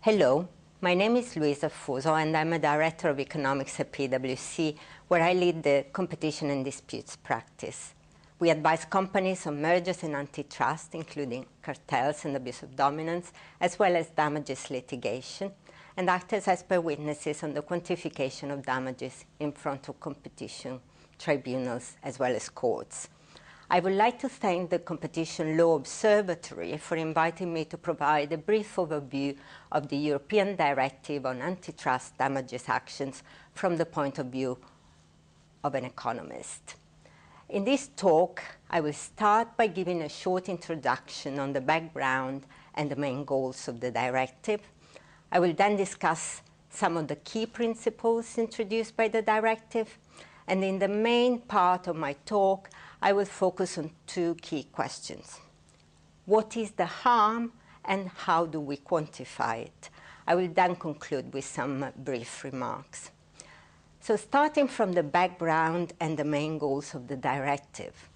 Hello, my name is Affuso and I'm a Director of Economics at PwC, where I lead the competition and disputes practice. We advise companies on mergers and antitrust, including cartels and abuse of dominance, as well as damages litigation, and act as expert witnesses on the quantification of damages in front of competition tribunals as well as courts. I would like to thank the Competition Law Observatory for inviting me to provide a brief overview of the European Directive on antitrust damages actions from the point of view of an economist. In this talk, I will start by giving a short introduction on the background and the main goals of the directive. I will then discuss some of the key principles introduced by the directive, and in the main part of my talk, I will focus on two key questions. What is the harm and how do we quantify it? I will then conclude with some brief remarks. So starting from the background and the main goals of the directive.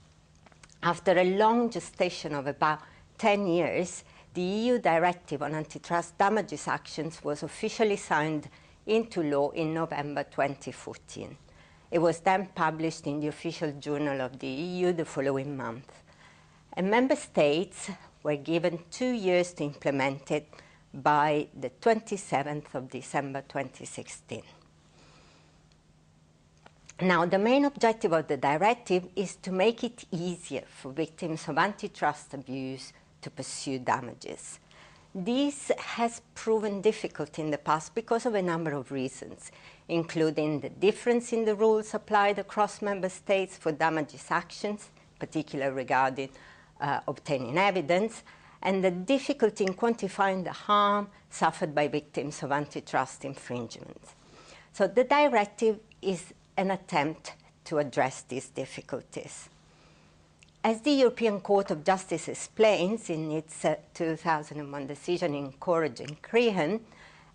After a long gestation of about 10 years, the EU Directive on Antitrust Damages Actions was officially signed into law in November 2014. It was then published in the official journal of the EU the following month. And member states were given 2 years to implement it by the 27th of December 2016. Now, the main objective of the directive is to make it easier for victims of antitrust abuse to pursue damages. This has proven difficult in the past because of a number of reasons, including the difference in the rules applied across member states for damages actions, particularly regarding obtaining evidence, and the difficulty in quantifying the harm suffered by victims of antitrust infringements. So the directive is an attempt to address these difficulties. As the European Court of Justice explains in its 2001 decision in Courage and Crehan,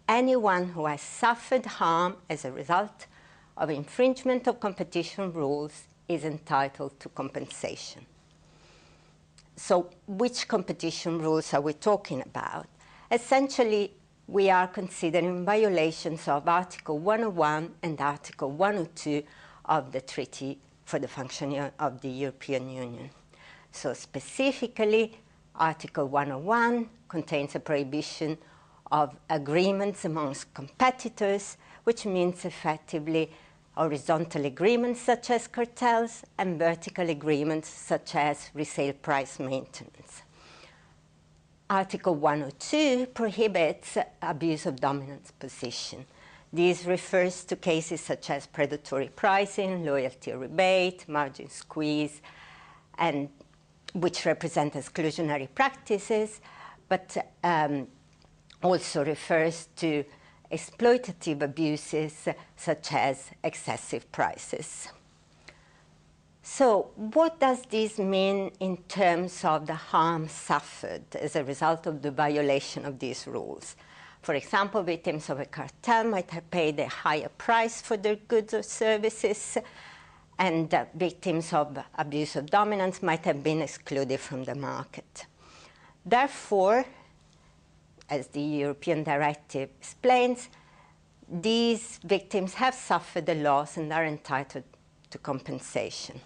anyone who has suffered harm as a result of infringement of competition rules is entitled to compensation. So which competition rules are we talking about? Essentially, we are considering violations of Article 101 and Article 102 of the Treaty for the Functioning of the European Union. So specifically, Article 101 contains a prohibition of agreements amongst competitors, which means effectively horizontal agreements such as cartels and vertical agreements such as resale price maintenance. Article 102 prohibits abuse of dominance position. This refers to cases such as predatory pricing, loyalty rebate, margin squeeze, and which represent exclusionary practices, but also refers to exploitative abuses such as excessive prices. So what does this mean in terms of the harm suffered as a result of the violation of these rules? For example, victims of a cartel might have paid a higher price for their goods or services, and victims of abuse of dominance might have been excluded from the market. Therefore, as the European Directive explains, these victims have suffered a loss and are entitled to compensation.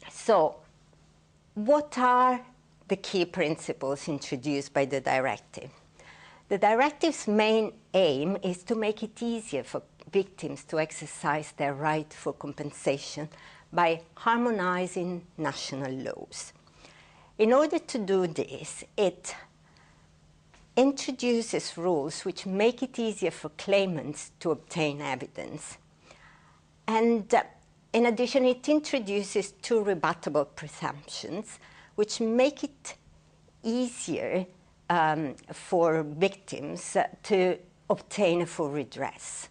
So, what are the key principles introduced by the directive? The directive's main aim is to make it easier for victims to exercise their right for compensation by harmonizing national laws. In order to do this, it introduces rules which make it easier for claimants to obtain evidence. And in addition, it introduces two rebuttable presumptions which make it easier for victims to obtain a full redress.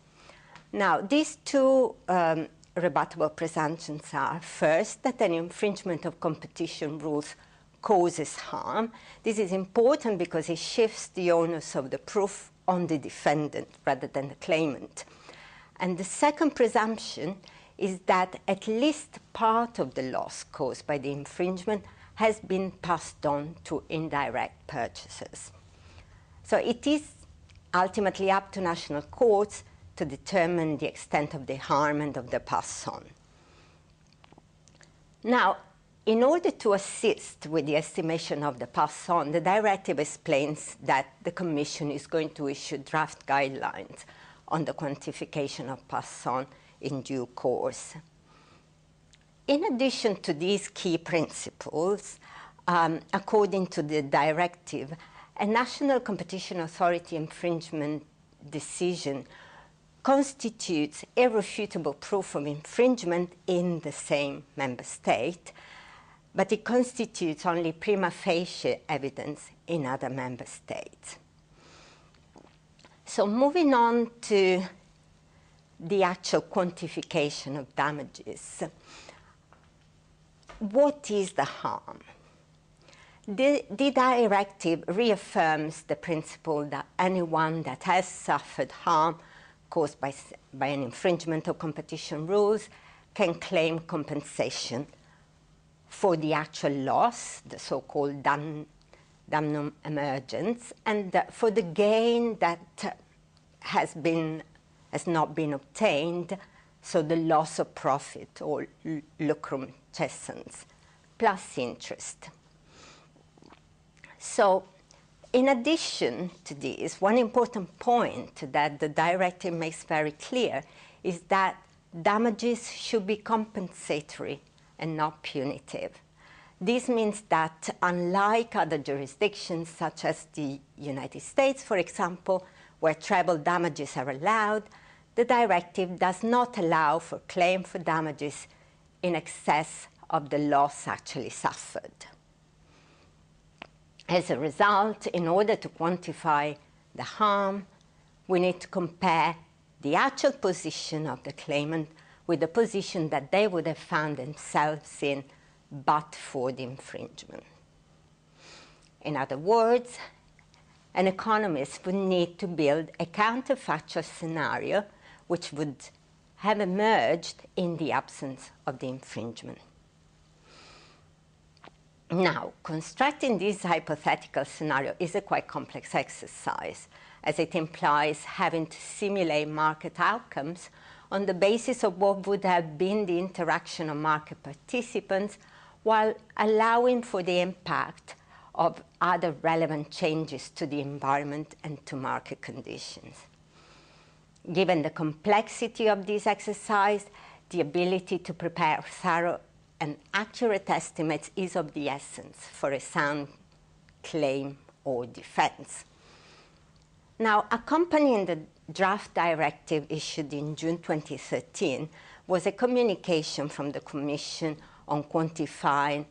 Now, these two rebuttable presumptions are, first, that an infringement of competition rules causes harm. This is important because it shifts the onus of the proof on the defendant rather than the claimant. And the second presumption is that at least part of the loss caused by the infringement has been passed on to indirect purchasers. So it is ultimately up to national courts to determine the extent of the harm and of the pass on. Now, in order to assist with the estimation of the pass on, the directive explains that the Commission is going to issue draft guidelines on the quantification of pass on in due course. In addition to these key principles, according to the directive, a national competition authority infringement decision constitutes irrefutable proof of infringement in the same member state, but it constitutes only prima facie evidence in other member states. So moving on to the actual quantification of damages. What is the harm? The directive reaffirms the principle that anyone that has suffered harm caused by an infringement of competition rules can claim compensation for the actual loss, the so-called damnum emergens, and for the gain that has not been obtained, so the loss of profit or lucrum cessans, plus interest. So, in addition to this, one important point that the directive makes very clear is that damages should be compensatory and not punitive. This means that unlike other jurisdictions, such as the United States, for example, where treble damages are allowed, the directive does not allow for claim for damages in excess of the loss actually suffered. As a result, in order to quantify the harm, we need to compare the actual position of the claimant with the position that they would have found themselves in but for the infringement. In other words, an economist would need to build a counterfactual scenario which would have emerged in the absence of the infringement. Now, constructing this hypothetical scenario is a quite complex exercise, as it implies having to simulate market outcomes on the basis of what would have been the interaction of market participants, while allowing for the impact of other relevant changes to the environment and to market conditions. Given the complexity of this exercise, the ability to prepare thorough and accurate estimates is of the essence for a sound claim or defense. Now, accompanying the draft directive issued in June 2013 was a communication from the Commission on quantifying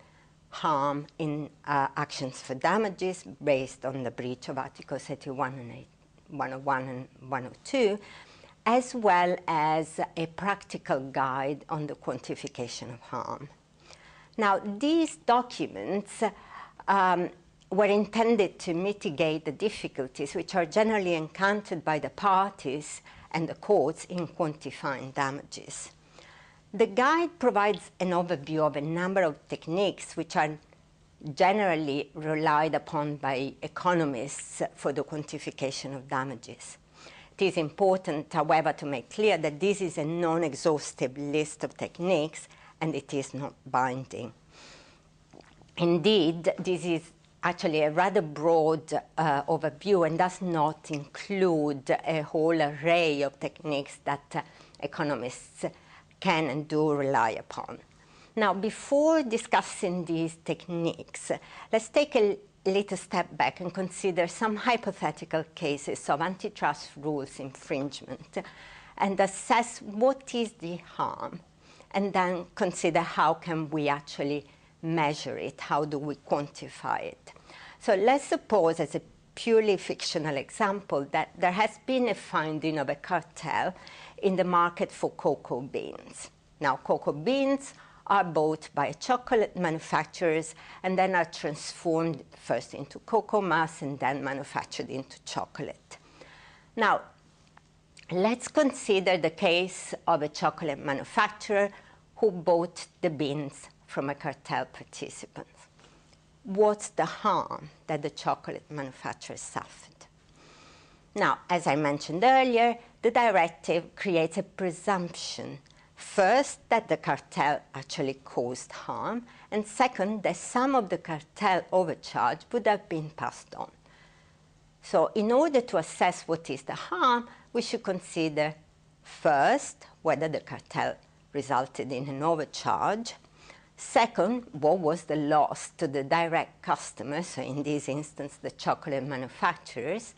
harm in actions for damages based on the breach of Articles 81 and 101 and 102, as well as a practical guide on the quantification of harm. Now, these documents were intended to mitigate the difficulties which are generally encountered by the parties and the courts in quantifying damages. The guide provides an overview of a number of techniques which are generally relied upon by economists for the quantification of damages. It is important, however, to make clear that this is a non-exhaustive list of techniques and it is not binding. Indeed, this is actually a rather broad overview and does not include a whole array of techniques that economists can and do rely upon. Now, before discussing these techniques, let's take a little step back and consider some hypothetical cases of antitrust rules infringement and assess what is the harm, and then consider how can we actually measure it, how do we quantify it. So let's suppose, as a purely fictional example, that there has been a finding of a cartel in the market for cocoa beans. Now, cocoa beans are bought by chocolate manufacturers and then are transformed first into cocoa mass and then manufactured into chocolate. Now, let's consider the case of a chocolate manufacturer who bought the beans from a cartel participant. What's the harm that the chocolate manufacturer suffered? Now, as I mentioned earlier, the directive creates a presumption. First, that the cartel actually caused harm, and second, that some of the cartel overcharge would have been passed on. So in order to assess what is the harm, we should consider first whether the cartel resulted in an overcharge. Second, what was the loss to the direct customers, so in this instance the chocolate manufacturers.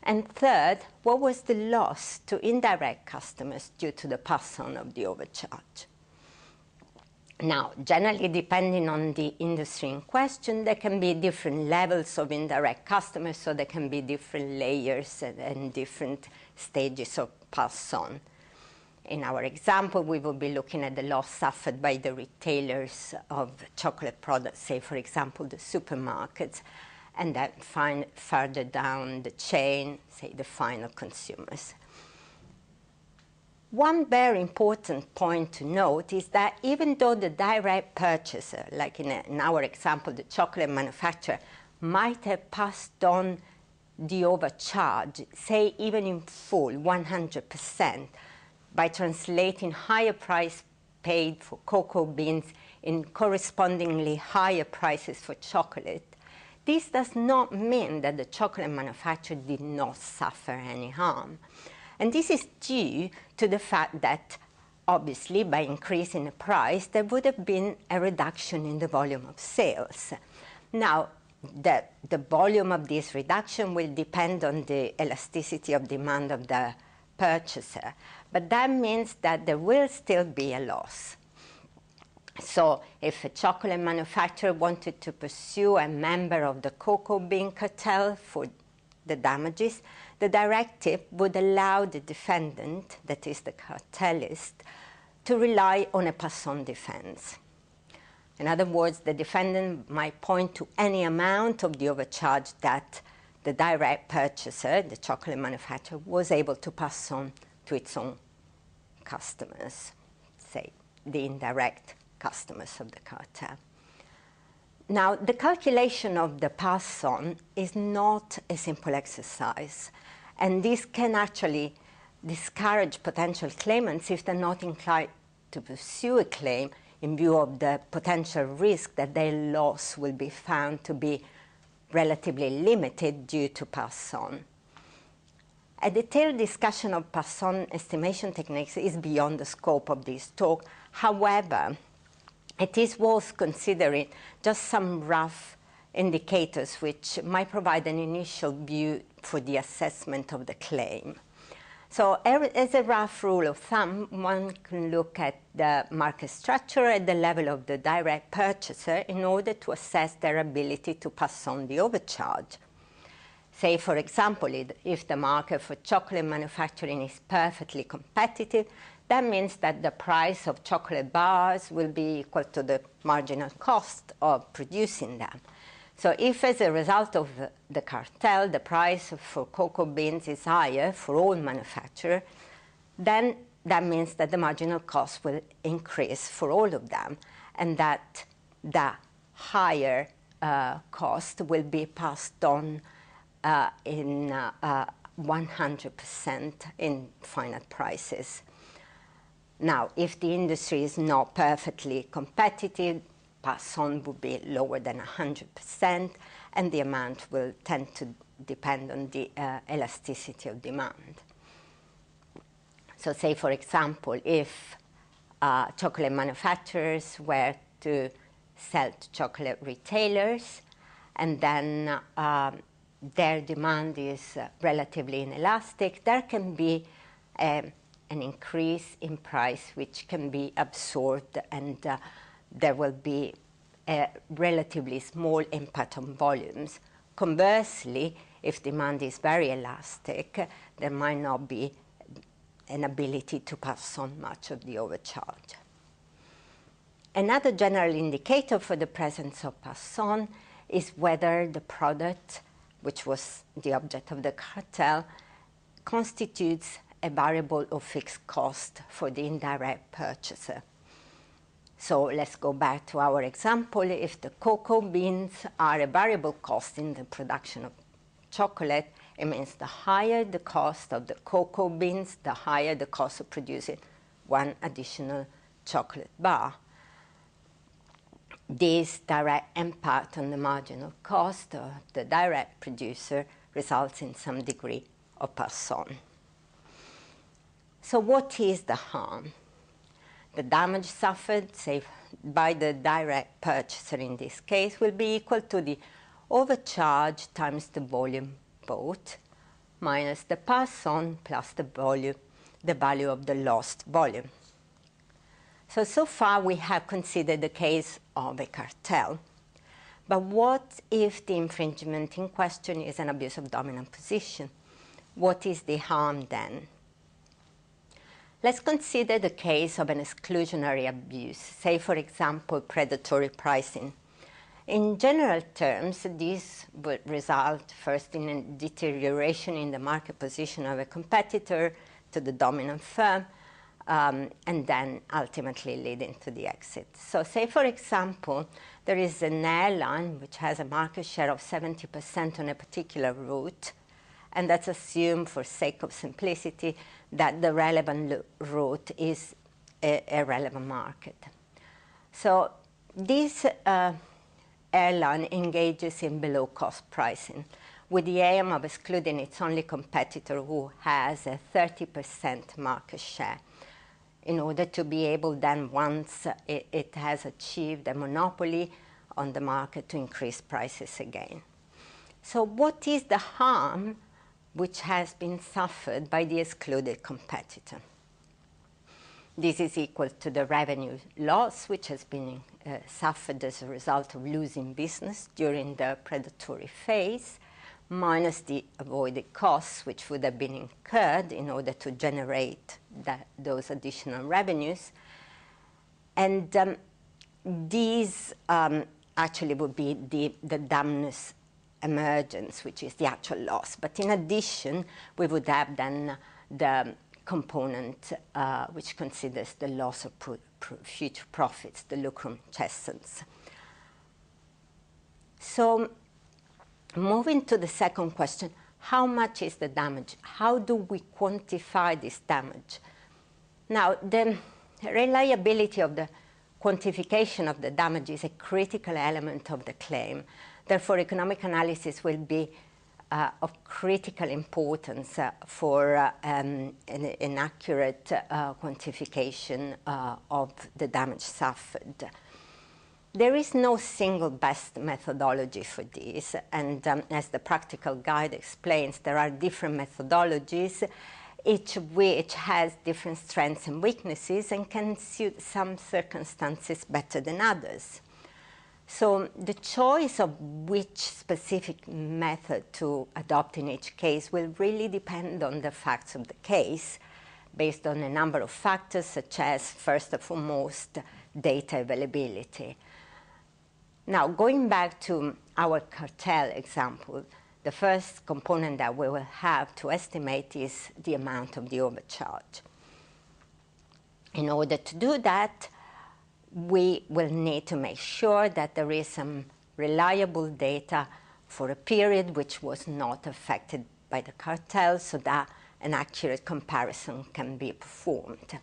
And third, what was the loss to indirect customers due to the pass-on of the overcharge? Now, generally, depending on the industry in question, there can be different levels of indirect customers, so there can be different layers and different stages of pass-on. In our example, we will be looking at the loss suffered by the retailers of chocolate products, say, for example, the supermarkets, and then further down the chain, say, the final consumers. One very important point to note is that even though the direct purchaser, like in our example, the chocolate manufacturer, might have passed on the overcharge, say even in full, 100%, by translating higher price paid for cocoa beans in correspondingly higher prices for chocolate, this does not mean that the chocolate manufacturer did not suffer any harm. And this is due to the fact that, obviously, by increasing the price, there would have been a reduction in the volume of sales. Now, the volume of this reduction will depend on the elasticity of demand of the purchaser, but that means that there will still be a loss. So if a chocolate manufacturer wanted to pursue a member of the cocoa bean cartel for the damages, the directive would allow the defendant, that is the cartelist, to rely on a pass-on defense. In other words, the defendant might point to any amount of the overcharge that the direct purchaser, the chocolate manufacturer, was able to pass on to its own customers, say, the indirect customers of the cartel. Now, the calculation of the pass-on is not a simple exercise, and this can actually discourage potential claimants if they're not inclined to pursue a claim in view of the potential risk that their loss will be found to be relatively limited due to pass-on. A detailed discussion of pass-on estimation techniques is beyond the scope of this talk. However, it is worth considering just some rough indicators which might provide an initial view for the assessment of the claim. So as a rough rule of thumb, one can look at the market structure at the level of the direct purchaser in order to assess their ability to pass on the overcharge. Say, for example, if the market for chocolate manufacturing is perfectly competitive, that means that the price of chocolate bars will be equal to the marginal cost of producing them. So if, as a result of the cartel, the price for cocoa beans is higher for all manufacturers, then that means that the marginal cost will increase for all of them, and that the higher cost will be passed on in 100% in final prices. Now, if the industry is not perfectly competitive, pass-on would be lower than 100%, and the amount will tend to depend on the elasticity of demand. So say, for example, if chocolate manufacturers were to sell to chocolate retailers, and then their demand is relatively inelastic, there can be an increase in price which can be absorbed, and there will be a relatively small impact on volumes. Conversely, if demand is very elastic, there might not be an ability to pass on much of the overcharge. Another general indicator for the presence of pass-on is whether the product, which was the object of the cartel, constitutes a variable or fixed cost for the indirect purchaser. So let's go back to our example. If the cocoa beans are a variable cost in the production of chocolate, it means the higher the cost of the cocoa beans, the higher the cost of producing one additional chocolate bar. This direct impact on the marginal cost of the direct producer results in some degree of pass-on. So what is the harm? The damage suffered, say, by the direct purchaser in this case will be equal to the overcharge times the volume bought minus the pass-on plus the value of the lost volume. So far we have considered the case of a cartel. But what if the infringement in question is an abuse of dominant position? What is the harm then? Let's consider the case of an exclusionary abuse, say, for example, predatory pricing. In general terms, this would result first in a deterioration in the market position of a competitor to the dominant firm, and then ultimately leading to the exit. So say, for example, there is an airline which has a market share of 70% on a particular route, and let's assume, for sake of simplicity, that the relevant route is a relevant market. So this airline engages in below-cost pricing with the aim of excluding its only competitor who has a 30% market share, in order to be able then, once it has achieved a monopoly on the market, to increase prices again. So what is the harm which has been suffered by the excluded competitor? This is equal to the revenue loss which has been suffered as a result of losing business during the predatory phase, minus the avoided costs which would have been incurred in order to generate those additional revenues. And these actually would be the damnus emergence, which is the actual loss. But in addition, we would have then the component which considers the loss of future profits, the lucrum cessans. So moving to the second question, how much is the damage? How do we quantify this damage? Now, the reliability of the quantification of the damage is a critical element of the claim. Therefore, economic analysis will be of critical importance for an accurate quantification of the damage suffered. There is no single best methodology for this, and as the practical guide explains, there are different methodologies, each of which has different strengths and weaknesses and can suit some circumstances better than others. So the choice of which specific method to adopt in each case will really depend on the facts of the case, based on a number of factors, such as, first and foremost, data availability. Now, going back to our cartel example, the first component that we will have to estimate is the amount of the overcharge. In order to do that, we will need to make sure that there is some reliable data for a period which was not affected by the cartel, so that an accurate comparison can be performed.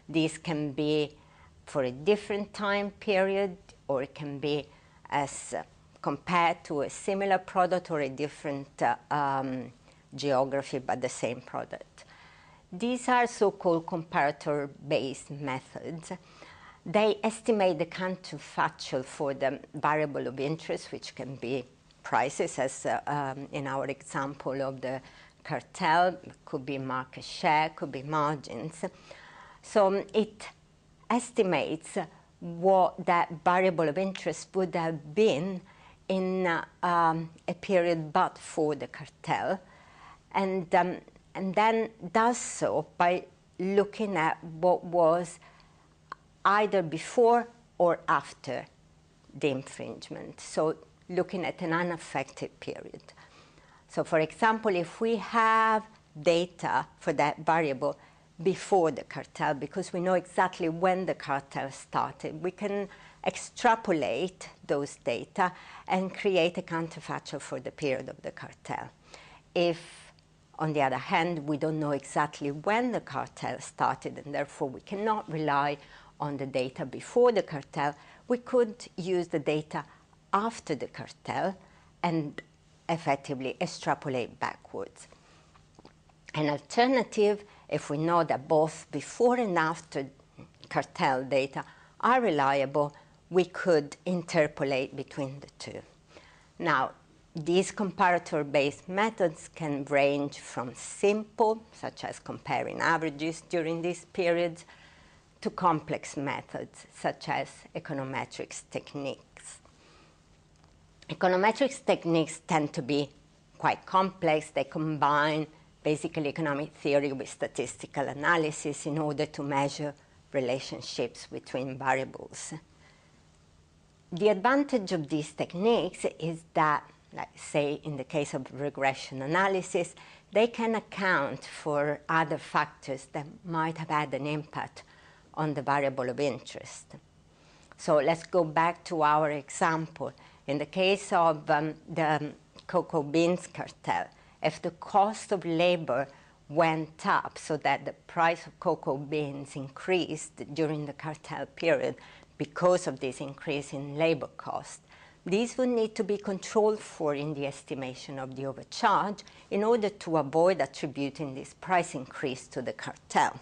This can be for a different time period, or it can be as compared to a similar product or a different geography but the same product. These are so-called comparator-based methods. They estimate the counterfactual for the variable of interest, which can be prices, as in our example of the cartel, could be market share, could be margins. So it estimates what that variable of interest would have been in a period but for the cartel, and then does so by looking at what was either before or after the infringement, so looking at an unaffected period. So for example, if we have data for that variable before the cartel, because we know exactly when the cartel started, we can extrapolate those data and create a counterfactual for the period of the cartel. if, on the other hand, we don't know exactly when the cartel started, and therefore we cannot rely on the data before the cartel, we could use the data after the cartel and effectively extrapolate backwards. An alternative, if we know that both before and after cartel data are reliable, we could interpolate between the two. Now, these comparator-based methods can range from simple, such as comparing averages during these periods, to complex methods, such as econometrics techniques. Econometrics techniques tend to be quite complex. They combine basically economic theory with statistical analysis in order to measure relationships between variables. The advantage of these techniques is that, like say in the case of regression analysis, they can account for other factors that might have had an impact on the variable of interest. So let's go back to our example. In the case of the cocoa beans cartel, if the cost of labor went up so that the price of cocoa beans increased during the cartel period because of this increase in labor cost, these would need to be controlled for in the estimation of the overcharge in order to avoid attributing this price increase to the cartel.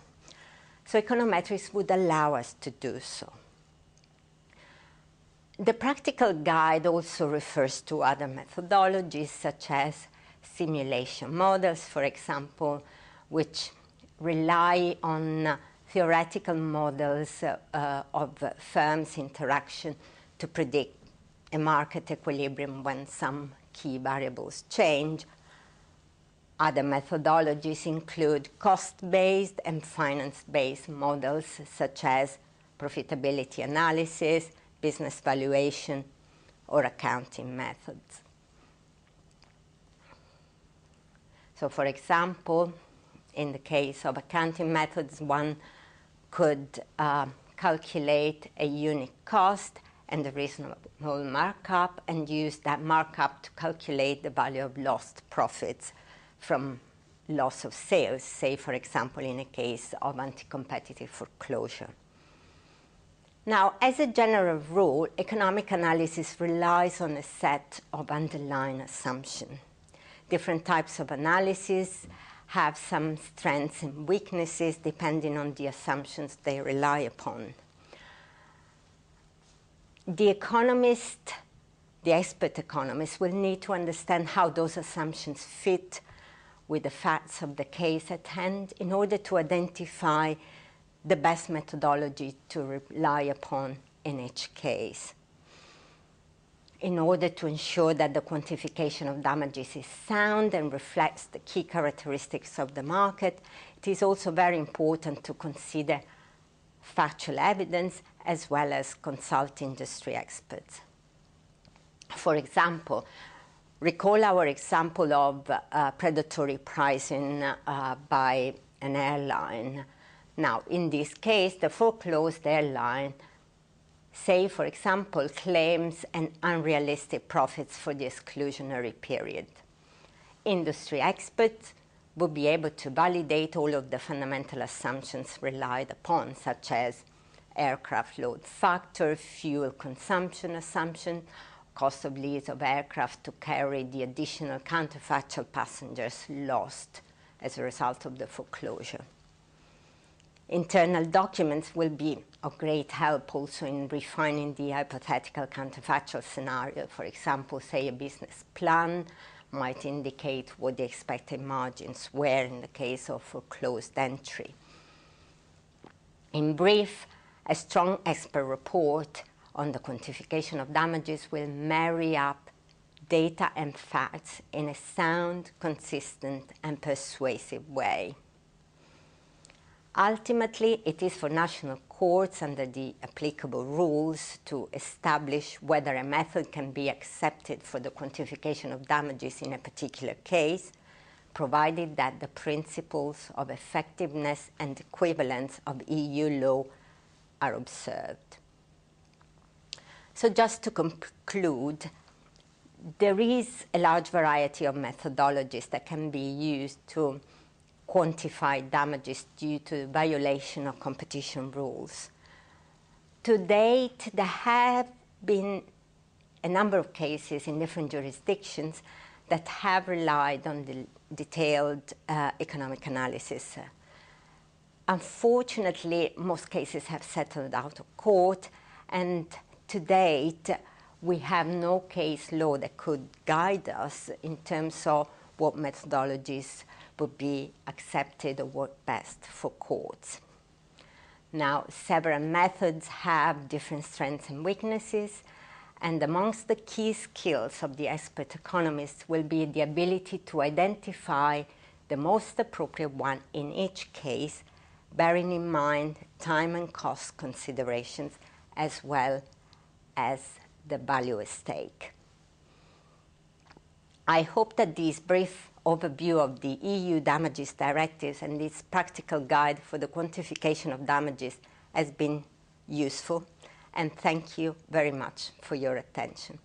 So econometrics would allow us to do so. The practical guide also refers to other methodologies, such as simulation models, for example, which rely on theoretical models of firms' interaction to predict a market equilibrium when some key variables change. Other methodologies include cost-based and finance-based models, such as profitability analysis, business valuation, or accounting methods. So, for example, in the case of accounting methods, one could calculate a unit cost and a reasonable markup and use that markup to calculate the value of lost profits from loss of sales, say, for example, in a case of anti-competitive foreclosure. Now, as a general rule, economic analysis relies on a set of underlying assumptions. Different types of analysis have some strengths and weaknesses depending on the assumptions they rely upon. The economist, the expert economist, will need to understand how those assumptions fit with the facts of the case at hand in order to identify the best methodology to rely upon in each case. In order to ensure that the quantification of damages is sound and reflects the key characteristics of the market, it is also very important to consider factual evidence as well as consult industry experts. For example, recall our example of predatory pricing by an airline. Now, in this case, the foreclosed airline, say, for example, claims an unrealistic profits for the exclusionary period. Industry experts will be able to validate all of the fundamental assumptions relied upon, such as aircraft load factor, fuel consumption assumption, cost of lease of aircraft to carry the additional counterfactual passengers lost as a result of the foreclosure. Internal documents will be of great help also in refining the hypothetical counterfactual scenario. For example, say a business plan might indicate what the expected margins were in the case of foreclosed entry. In brief, a strong expert report on the quantification of damages will marry up data and facts in a sound, consistent, and persuasive way. Ultimately, it is for national courts under the applicable rules to establish whether a method can be accepted for the quantification of damages in a particular case, provided that the principles of effectiveness and equivalence of EU law are observed. So just to conclude, There is a large variety of methodologies that can be used to quantify damages due to violation of competition rules. To date, there have been a number of cases in different jurisdictions that have relied on the detailed economic analysis. Unfortunately, most cases have settled out of court, and to date, we have no case law that could guide us in terms of what methodologies would be accepted or work best for courts. Now, several methods have different strengths and weaknesses, and amongst the key skills of the expert economist will be the ability to identify the most appropriate one in each case, bearing in mind time and cost considerations as well as the value at stake. I hope that this brief overview of the EU damages directives and this practical guide for the quantification of damages has been useful, and thank you very much for your attention.